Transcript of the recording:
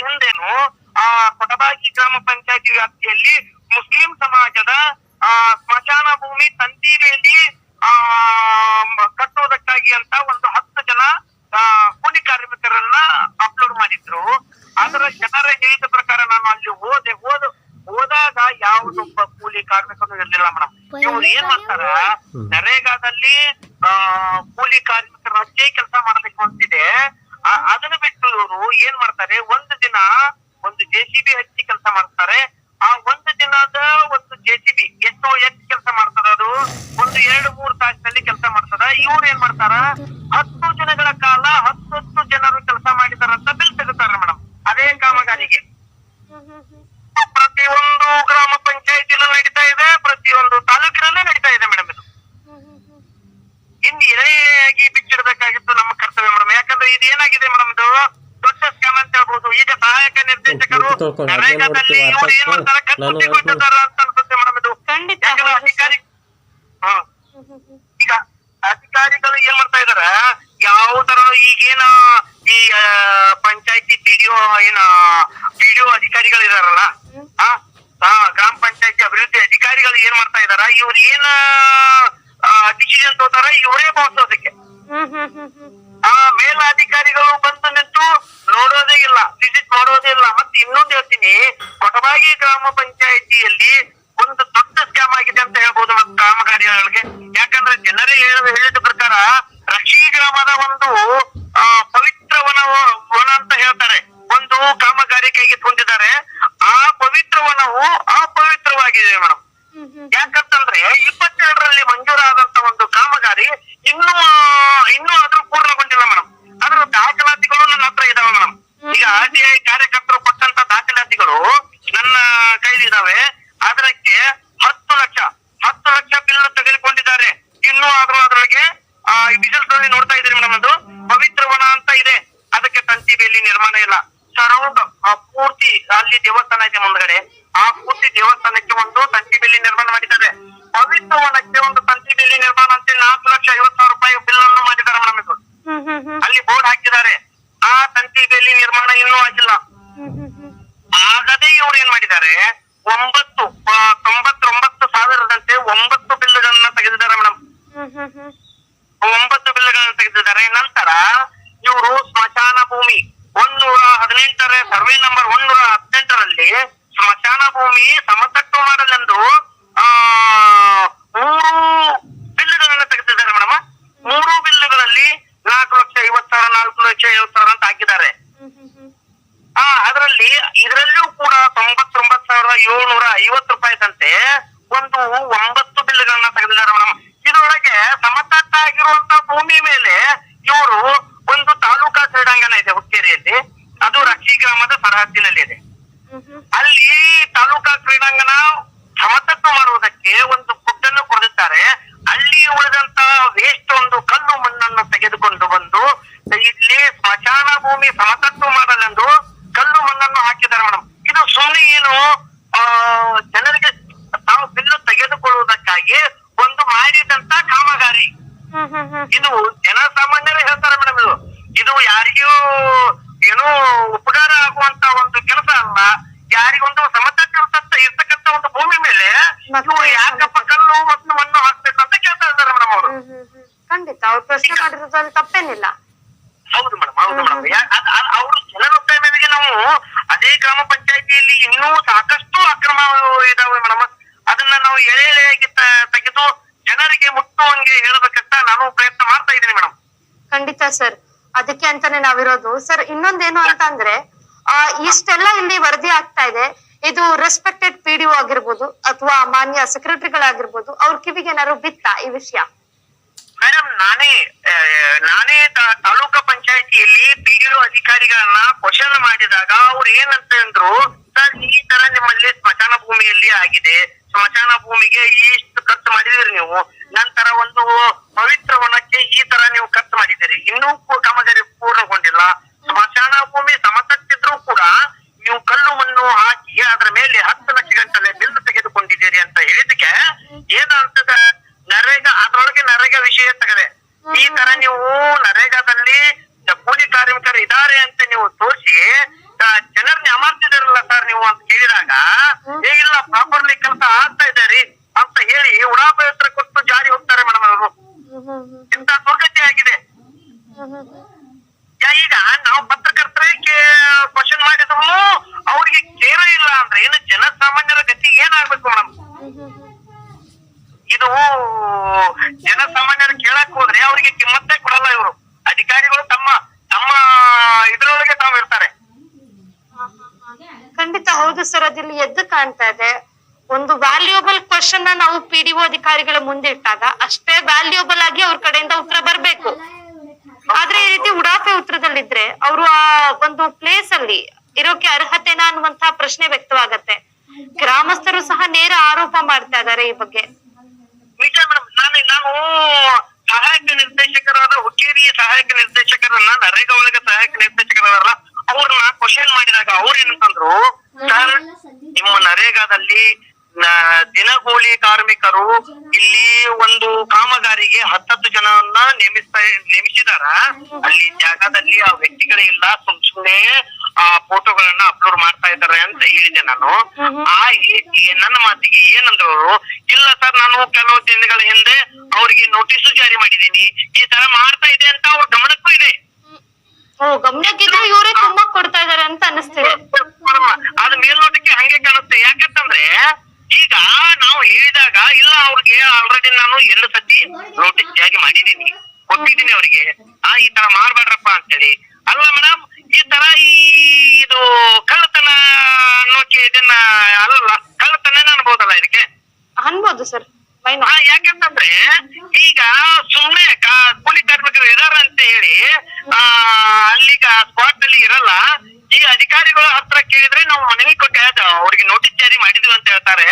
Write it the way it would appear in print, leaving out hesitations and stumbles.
ಹಿಂದೇನು ಕೊಟಬಾಗಿ ಗ್ರಾಮ ಪಂಚಾಯತಿ ವ್ಯಾಪ್ತಿಯಲ್ಲಿ ಮುಸ್ಲಿಂ ಸಮಾಜದ ಸ್ಮಶಾನ ಭೂಮಿ ತಂತಿಬೇಲಿ ಕಟ್ಟುವುದಕ್ಕಾಗಿ ಅಂತ ಒಂದು 10 ಜನ ಕೂಲಿ ಕಾರ್ಮಿಕರನ್ನ ಅಪ್ಲೋಡ್ ಮಾಡಿದ್ರು. ಅದರ ಜನರ ಹೇಳಿದ ಪ್ರಕಾರ ನಾನು ಅಲ್ಲಿ ಹೋದಾಗ ಯಾವುದೊಬ್ಬ ಕೂಲಿ ಕಾರ್ಮಿಕರು ಇರ್ಲಿಲ್ಲ ಮೇಡಮ್. ಇವ್ರು ಏನ್ ಮಾಡ್ತಾರ, ನರೇಗಾದಲ್ಲಿ ಕೂಲಿ ಕಾರ್ಮಿಕರ ರಜೆ ಕೆಲಸ ಮಾಡಬೇಕು ಅಂತಿದೆ. ಅದನ್ನ ಬಿಟ್ಟು ಇವರು ಏನ್ ಮಾಡ್ತಾರೆ, ಒಂದು ದಿನ ಒಂದು JCB ಹಚ್ಚಿ ಕೆಲಸ ಮಾಡ್ತಾರೆ. ಆ ಒಂದು ದಿನದ ಒಂದು JCB ಎಷ್ಟು ಕೆಲಸ ಮಾಡ್ತದ, ಅದು ಒಂದು 2-3 ತಾಸಿನಲ್ಲಿ ಕೆಲಸ ಮಾಡ್ತದ. ಇವ್ರು ಏನ್ ಮಾಡ್ತಾರ, 10 ದಿನಗಳ ಕಾಲ 10 ಜನರು ಕೆಲಸ ಮಾಡಿದಾರಂತ ಬಿಲ್ ತೆಗಿತಾರ ಮೇಡಮ್. ಅದೇ ಕಾಮಗಾರಿಗೆ ಪ್ರತಿಯೊಂದು ಗ್ರಾಮ ಪಂಚಾಯತಿನೂ ನಡೀತಾ ಇದೆ, ಪ್ರತಿಯೊಂದು ತಾಲೂಕಿನಲ್ಲೂ ನಡೀತಾ ಇದೆ ಮೇಡಮ್. ಇದು ಇನ್ನು ಎಳೆಯಾಗಿ ಬಿಚ್ಚಿಡಬೇಕಾಗಿತ್ತು ನಮ್ಮ ಕರ್ತವ್ಯ ಮೇಡಮ್. ಯಾಕಂದ್ರೆ ಇದು ಏನಾಗಿದೆ ಮೇಡಮ್, ಇದು ದೊಡ್ಡ ಸ್ಕ್ಯಾಮ್ ಅಂತ ಹೇಳ್ಬೋದು. ಈಗ ಸಹಾಯಕ ನಿರ್ದೇಶಕರು ನರೇಗಾದಲ್ಲಿ ಇವ್ರು ಏನ್ ಮಾಡ್ತಾರೆ, ಕಟ್ಟಿಕೊಟ್ಟಿದ್ದಾರ ಅಂತ ಅನ್ಸುತ್ತೆ ಮೇಡಮ್. ಇದು ಅಧಿಕಾರಿ ಈಗ ಅಧಿಕಾರಿಗಳು ಏನ್ ಮಾಡ್ತಾ ಇದಾರ, ಯಾವ ತರ ಈಗೇನ ಈ ಪಂಚಾಯತಿ PDO ಅಧಿಕಾರಿಗಳು ಇದಾರಲ್ಲ, ಗ್ರಾಮ ಪಂಚಾಯತಿ ಅಭಿವೃದ್ಧಿ ಅಧಿಕಾರಿಗಳು ಏನ್ ಮಾಡ್ತಾ ಇದಾರ, ಇವ್ರು ಏನ ಡಿಸಿಷನ್ ತಗೋತಾರ ಇವರೇ ಬಾಸೋದಕ್ಕೆ. ಮೇಲಾಧಿಕಾರಿಗಳು ಬಂದು ನಿಂತು ನೋಡೋದೇ ಇಲ್ಲ, ವಿಸಿಟ್ ಮಾಡೋದೇ ಇಲ್ಲ. ಮತ್ತೆ ಇನ್ನೊಂದು ಹೇಳ್ತೀನಿ, ಕೊಟಬಾಗಿ ಗ್ರಾಮ ಪಂಚಾಯತಿಯಲ್ಲಿ ಒಂದು ದೊಡ್ಡ ಸ್ಕ್ಯಾಮ್ ಆಗಿದೆ ಅಂತ ಹೇಳ್ಬೋದು ಮತ್ತೆ ಕಾಮಗಾರಿಗಳಿಗೆ. ಯಾಕಂದ್ರೆ ಜನರೇ ಹೇಳಿದ ಪ್ರಕಾರ ರಕ್ಷಿ ಗ್ರಾಮದ ಒಂದು ಪವಿತ್ರ ವನ ಅಂತ ಹೇಳ್ತಾರೆ, ಒಂದು ಕಾಮಗಾರಿ ಕೈಗೆ ಹೊಂದಿದ್ದಾರೆ. ಆ ಪವಿತ್ರ ವನವು ಅಪವಿತ್ರವಾಗಿದೆ ಮೇಡಮ್. ಯಾಕಂತಂದ್ರೆ 22ರಲ್ಲಿ ಮಂಜೂರಾದಂತ ಒಂದು ಕಾಮಗಾರಿ ಇನ್ನೂ ಅದ್ರ ಪೂರ್ಣಗೊಂಡಿಲ್ಲ ಮೇಡಮ್. ಅದರ ದಾಖಲಾತಿಗಳು ನನ್ನ ಹತ್ರ ಇದಾವೆ ಮೇಡಮ್. ಈಗ RTI ಕಾರ್ಯಕರ್ತರು ಕೊಟ್ಟಂತ ದಾಖಲಾತಿಗಳು ನನ್ನ ಕೈಲಿದ್ದಾವೆ. ಅದಕ್ಕೆ 10 ಲಕ್ಷ ಬಿಲ್ ತೆಗೆದುಕೊಂಡಿದ್ದಾರೆ. ಇನ್ನೂ ಅದರೊಳಗೆ ವಿಜುವಲ್ಸ್ ನಲ್ಲಿ ನೋಡ್ತಾ ಇದ್ದೀರಿ ಮೇಡಮ್, ಅದು ಪವಿತ್ರ ವನ ಅಂತ ಇದೆ. ಅದಕ್ಕೆ ತಂತಿ ಬೇಲಿ ನಿರ್ಮಾಣ ಇಲ್ಲ. ಸರೌಂಡ್ ಪೂರ್ತಿ ಅಲ್ಲಿ ದೇವಸ್ಥಾನ ಇದೆ ಮುಂದ್ಗಡೆ, ಆ ಪೂರ್ತಿ ದೇವಸ್ಥಾನಕ್ಕೆ ಒಂದು ತಂತಿ ಬೇಲಿ ನಿರ್ಮಾಣ ಮಾಡಿದ್ದಾರೆ. ಪವಿತ್ರ ವನಕ್ಕೆ ಒಂದು ತಂತಿ ಬೇಲಿ ನಿರ್ಮಾಣ ಅಂತ 4,50,000 ರೂಪಾಯಿ ಬಿಲ್ ಅನ್ನು ಮಾಡಿದ್ದಾರೆ ಮೇಡಮ್. ಇದು ಅಲ್ಲಿ ಬೋರ್ಡ್ ಹಾಕಿದ್ದಾರೆ. ಆ ತಂತಿ ಬೇಲಿ ನಿರ್ಮಾಣ ಇನ್ನೂ ಆಗಿಲ್ಲ. ಆಗದೇ ಇವ್ರು ಏನ್ ಮಾಡಿದ್ದಾರೆ, 99,000ದಂತೆ 9 ಬಿಲ್ಗಳನ್ನ ತೆಗೆದಿದ್ದಾರೆ ಮೇಡಮ್. 9 ಬಿಲ್ಗಳನ್ನ ತೆಗೆದಿದ್ದಾರೆ. ನಂತರ ಇವರು ಸ್ಮಶಾನ ಭೂಮಿ 118 ಸರ್ವೆ ನಂಬರ್ 118ರಲ್ಲಿ ಸ್ಮಶಾನ ಭೂಮಿ ಸಮತಟ್ಟು ಮಾಡಲೆಂದು 3 ಬಿಲ್ಗಳನ್ನ ತೆಗೆದಿದ್ದಾರೆ ಮೇಡಮ್. 3 ಬಿಲ್ಗಳಲ್ಲಿ 4,50,000 4,70,000 ಅಂತ ಹಾಕಿದ್ದಾರೆ. ಇದರಲ್ಲೂ ಕೂಡ 99,750 ರೂಪಾಯಿದಂತೆ ಒಂದು 9 ಬಿಲ್ಗಳನ್ನ ತೆಗೆದಿದ್ದಾರೆ ಮೇಡಮ್. ಇದರೊಳಗೆ ಸಮತಟ್ಟಾಗಿರುವಂತ ಭೂಮಿ ಮೇಲೆ ಇವರು ಒಂದು ತಾಲೂಕಾ ಕ್ರೀಡಾಂಗಣ ಇದೆ ಹುಕ್ಕೇರಿಯಲ್ಲಿ, ಅದು ರಕ್ಷಿ ಗ್ರಾಮದ ಸರಹದ್ದಿನಲ್ಲಿ ಇದೆ. ಅಲ್ಲಿ ತಾಲೂಕಾ ಕ್ರೀಡಾಂಗಣ ಸಮತಟ್ಟು ಮಾಡುವುದಕ್ಕೆ ಒಂದು ಗುಡ್ಡನ್ನು ಕೊಡಿದ್ದಾರೆ. ಅಲ್ಲಿ ಉಳಿದಂತ ವೇಸ್ಟ್ ಒಂದು ಕಲ್ಲು ಮಣ್ಣನ್ನು ತೆಗೆದುಕೊಂಡು ಬಂದು ಇಲ್ಲಿ ಸ್ಮಶಾನ ಭೂಮಿ ಸಮತಟ್ಟು ಮಾಡಲೆಂದು ಕಲ್ಲು ಮಣ್ಣನ್ನು ಹಾಕಿದ್ದಾರೆ ಮೇಡಮ್. ಇದು ಸುಮ್ಮನೆ ಏನು ಜನರಿಗೆ ತಾವು ಬಿಲ್ಲು ತೆಗೆದುಕೊಳ್ಳುವುದಕ್ಕಾಗಿ ಒಂದು ಮಾಡಿದಂತ ಕಾಮಗಾರಿ. ಇದು ಜನಸಾಮಾನ್ಯರೇ ಹೇಳ್ತಾರೆ ಮೇಡಮ್. ಇದು ಯಾರಿಗೂ ಏನೋ ಉಪಕಾರ ಆಗುವಂತ ಒಂದು ಕೆಲಸ ಅಲ್ಲ. ಯಾರಿಗೊಂದು ಸಮತಟ್ಟು ಇರ್ತಕ್ಕಂತ ಒಂದು ಭೂಮಿ ಮೇಲೆ ಇವು ಯಾಕಪ್ಪ ಕಲ್ಲು ಮತ್ತು ಮಣ್ಣು ಹಾಕ್ಬೇಕು ಅಂತ ಕೇಳ್ತಾ ಇದ್ದಾರೆ ಮೇಡಮ್ ಅವರು. ಖಂಡಿತ ಅವ್ರು ಪ್ರಶ್ನೆ ಮಾಡಿರೋದ್ರಲ್ಲಿ ತಪ್ಪೇನಿಲ್ಲ. ಹೌದು ಮೇಡಮ್, ಹೌದು ಮೇಡಮ್. ಅವರು ಜನರ ಮೇರೆಗೆ ನಾವು ಅದೇ ಗ್ರಾಮ ಪಂಚಾಯತಿಯಲ್ಲಿ ಇನ್ನೂ ಸಾಕಷ್ಟು ಅಕ್ರಮ ಇದಾವೆ ಮೇಡಮ್. ಅದನ್ನ ನಾವು ಎಳೆಯಾಗಿ ತೆಗೆದು ಜನರಿಗೆ ಮುಟ್ಟುವಂಗೆ ಹೇಳಬೇಕಂತ ನಾನು ಪ್ರಯತ್ನ ಮಾಡ್ತಾ ಇದ್ದೀನಿ ಮೇಡಮ್. ಖಂಡಿತ ಸರ್, ಅದಕ್ಕೆ ಅಂತಾನೆ ನಾವಿರೋದು ಸರ್. ಇನ್ನೊಂದೇನು ಅಂತ ಅಂದ್ರೆ ಇಷ್ಟೆಲ್ಲ ಇಲ್ಲಿ ವರದಿ ಆಗ್ತಾ ಇದೆ, ಇದು ರೆಸ್ಪೆಕ್ಟೆಡ್ PDO ಆಗಿರ್ಬೋದು ಅಥವಾ ಮಾನ್ಯ ಸೆಕ್ರೆಟರಿಗಳಾಗಿರ್ಬೋದು, ಅವ್ರ ಕಿವಿಗೆ ಏನಾದ್ರು ಬಿತ್ತಾ ಈ ವಿಷಯ? ಮೇಡಮ್, ನಾನೇ ತಾಲೂಕಾ ಪಂಚಾಯತಿಯಲ್ಲಿ PDO ಅಧಿಕಾರಿಗಳನ್ನ ಕ್ವಶನ್ ಮಾಡಿದಾಗ ಅವ್ರು ಏನಂತ ಅಂದ್ರು, ಸರ್ ಈ ತರ ನಿಮ್ಮಲ್ಲಿ ಸ್ಮಶಾನ ಭೂಮಿಯಲ್ಲಿ ಆಗಿದೆ, ಸ್ಮಶಾನ ಭೂಮಿಗೆ ಇಷ್ಟು ಖರ್ಚು ಮಾಡಿದಿರಿ ನೀವು, ನಂತರ ಒಂದು ಪವಿತ್ರ ವನಕ್ಕೆ ಈ ತರ ನೀವು ಖರ್ಚು ಮಾಡಿದಿರಿ, ಇನ್ನೂ ಕಾಮಗಾರಿ ಪೂರ್ಣಗೊಂಡಿಲ್ಲ, ಸ್ಮಶಾನ ಭೂಮಿ ಸಮತಟ್ಟಿದ್ರು ಕೂಡ ನೀವು ಕಲ್ಲು ಮಣ್ಣು ಹಾಕಿ ಅದರ ಮೇಲೆ 10 ಲಕ್ಷ ಗಂಟಲೆ ಬಿಲ್ ತೆಗೆದುಕೊಂಡಿದ್ದೀರಿ ಅಂತ ಹೇಳಿದಕ್ಕೆ ಏನಂತದ, ಅದರೊಳಗೆ ನರೇಗಾ ವಿಷಯ ತೆಗೆದೆ. ಈ ತರ ನೀವು ನರೇಗಾದಲ್ಲಿ ಕೂಲಿ ಕಾರ್ಮಿಕರು ಇದ್ದಾರೆ ಅಂತ ನೀವು ತೋರಿಸಿ ಜನರ ಹೌದು ಸರ್, ಅದಿಲ್ಲಿ ಎದ್ದು ಕಾಣ್ತಾ ಇದೆ. ಒಂದು ವ್ಯಾಲ್ಯೂಯಬಲ್ ಕ್ವಶನ್ ನಾವು PDO ಅಧಿಕಾರಿಗಳ ಮುಂದೆ ಇಟ್ಟಾಗ ಅಷ್ಟೇ ವ್ಯಾಲ್ಯೂಯಬಲ್ ಆಗಿ ಅವ್ರ ಕಡೆಯಿಂದ ಉತ್ತರ ಬರ್ಬೇಕು. ಆದ್ರೆ ಈ ರೀತಿ ಉಡಾಫೆ ಉತ್ತರದಲ್ಲಿದ್ರೆ ಅವರು ಆ ಒಂದು ಪ್ಲೇಸ್ ಅಲ್ಲಿ ಇರೋಕೆ ಅರ್ಹತೆನಾ ಅನ್ನುವಂತಹ ಪ್ರಶ್ನೆ ವ್ಯಕ್ತವಾಗತ್ತೆ. ಗ್ರಾಮಸ್ಥರು ಸಹ ನೇರ ಆರೋಪ ಮಾಡ್ತಾ ಇದ್ದಾರೆ ಈ ಬಗ್ಗೆ. ನಿಜ ಮೇಡಮ್, ನಾನು ಸಹಾಯಕ ನಿರ್ದೇಶಕರಾದ ಹುಕ್ಕೇರಿ ಸಹಾಯಕ ನಿರ್ದೇಶಕರನ್ನ ನರೇಗಾ ಒಳಗ ಸಹಾಯಕ ನಿರ್ದೇಶಕರಲ್ಲ ಅವ್ರನ್ನ ಕ್ವಶನ್ ಮಾಡಿದಾಗ ಅವ್ರ ಏನಂತಂದ್ರು, ಸರ್ ನಿಮ್ಮ ನರೇಗಾದಲ್ಲಿ ದಿನಗೂಲಿ ಕಾರ್ಮಿಕರು ಇಲ್ಲಿ ಒಂದು ಕಾಮಗಾರಿಗೆ 10 ಜನವನ್ನ ನೇಮಿಸಿದಾರ. ಅಲ್ಲಿ ಜಾಗದಲ್ಲಿ ಆ ವ್ಯಕ್ತಿಗಳೇ ಇಲ್ಲ, ಸುಮ್ನೆ ಆ ಫೋಟೋಗಳನ್ನ ಅಪ್ಲೋಡ್ ಮಾಡ್ತಾ ಇದ್ದಾರೆ ಅಂತ ಹೇಳಿದೆ ನಾನು. ನನ್ನ ಮಾತಿಗೆ ಏನಂದ್ರು, ಇಲ್ಲ ಸರ್ ನಾನು ಕೆಲವು ದಿನಗಳ ಹಿಂದೆ ಅವ್ರಿಗೆ ನೋಟಿಸ್ ಜಾರಿ ಮಾಡಿದೀನಿ, ಈ ತರ ಮಾಡ್ತಾ ಇದೆ ಅಂತ ಅವ್ರ ಗಮನಕ್ಕೂ ಇದೆ. ಗಮನಕ್ಕಿದ್ರೆ ಇವರೇ ತುಂಬಾ ಕೊಡ್ತಾ ಇದಾರೆ ಅಂತ ಅನಿಸ್ತಿದೆ. ಅದ್ ಮೇಲ್ನೋಟಕ್ಕೆ ಹಂಗೆ ಕಾಣುತ್ತೆ. ಯಾಕಂತಂದ್ರೆ ಈಗ ನಾವು ಹೇಳಿದಾಗ ಇಲ್ಲ ಅವ್ರಿಗೆ ಆಲ್ರೆಡಿ ನಾನು 2 ಸತಿ ನೋಟಿಸ್ ಜಾರಿ ಮಾಡಿದೀನಿ, ಕೊಟ್ಟಿದ್ದೀನಿ ಅವ್ರಿಗೆ, ಈ ತರ ಮಾಡ್ಬೇಡ್ರಪ್ಪ ಅಂತೇಳಿ. ಅಲ್ಲ ಮೇಡಮ್, ಈ ತರ ಇದು ಕಳ್ಳತನ ಅನ್ನೋಕೆ ಇದನ್ನ ಅಲ್ಲ, ಕಳ್ಳತನ ಅನ್ಬೋದಲ್ಲ ಇದಕ್ಕೆ? ಅನ್ಬೋದು ಸರ್. ಯಾಕಂತಂದ್ರೆ ಈಗ ಸುಮ್ನೆ ಕೂಲಿ ಕಾರ್ಮಿಕರು ಇದಾರ ಅಂತ ಹೇಳಿ ಅಲ್ಲಿಗ ಸ್ಪಾಟ್ ಅಲ್ಲಿ ಇರಲ್ಲ. ಈ ಅಧಿಕಾರಿಗಳ ಹತ್ರ ಕೇಳಿದ್ರೆ ನಾವು ಮನವಿ ಕೊಟ್ಟೆ ಅವ್ರಿಗೆ ನೋಟಿಸ್ ಜಾರಿ ಮಾಡಿದ್ವಿ ಅಂತ ಹೇಳ್ತಾರೆ.